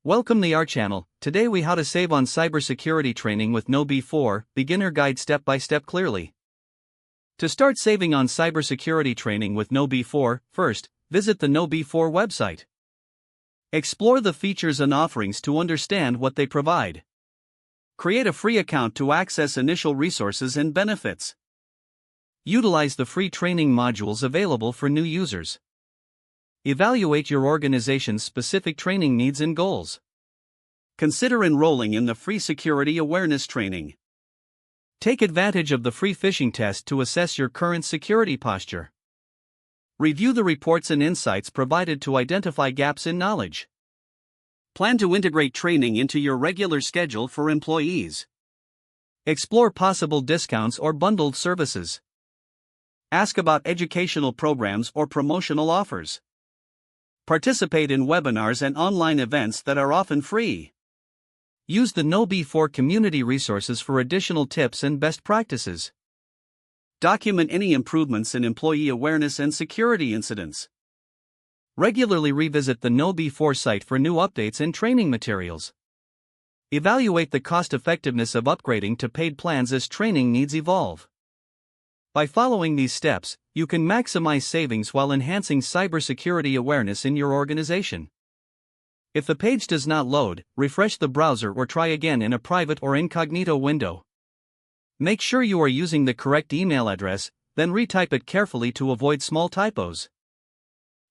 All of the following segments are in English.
Welcome to our channel. Today we how to save on cybersecurity training with KnowBe4, beginner guide step by step clearly. To start saving on cybersecurity training with KnowBe4, first, visit the KnowBe4 website. Explore the features and offerings to understand what they provide. Create a free account to access initial resources and benefits. Utilize the free training modules available for new users. Evaluate your organization's specific training needs and goals. Consider enrolling in the free security awareness training. Take advantage of the free phishing test to assess your current security posture. Review the reports and insights provided to identify gaps in knowledge. Plan to integrate training into your regular schedule for employees. Explore possible discounts or bundled services. Ask about educational programs or promotional offers. Participate in webinars and online events that are often free. Use the KnowBe4 community resources for additional tips and best practices. Document any improvements in employee awareness and security incidents. Regularly revisit the KnowBe4 site for new updates and training materials. Evaluate the cost-effectiveness of upgrading to paid plans as training needs evolve. By following these steps, you can maximize savings while enhancing cybersecurity awareness in your organization. If the page does not load, refresh the browser or try again in a private or incognito window. Make sure you are using the correct email address, then retype it carefully to avoid small typos.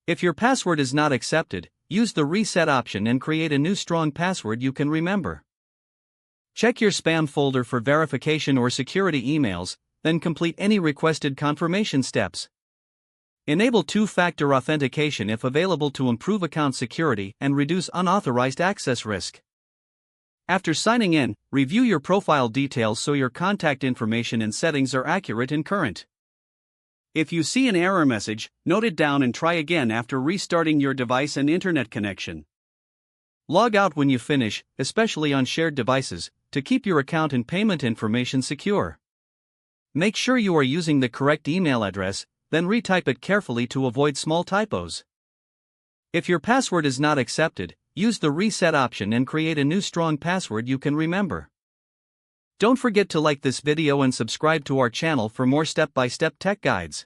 If your password is not accepted, use the reset option and create a new strong password you can remember. Check your spam folder for verification or security emails, then complete any requested confirmation steps. Enable two-factor authentication if available to improve account security and reduce unauthorized access risk. After signing in, review your profile details so your contact information and settings are accurate and current. If you see an error message, note it down and try again after restarting your device and internet connection. Log out when you finish, especially on shared devices, to keep your account and payment information secure. Make sure you are using the correct email address, then retype it carefully to avoid small typos. If your password is not accepted, use the reset option and create a new strong password you can remember. Don't forget to like this video and subscribe to our channel for more step-by-step tech guides.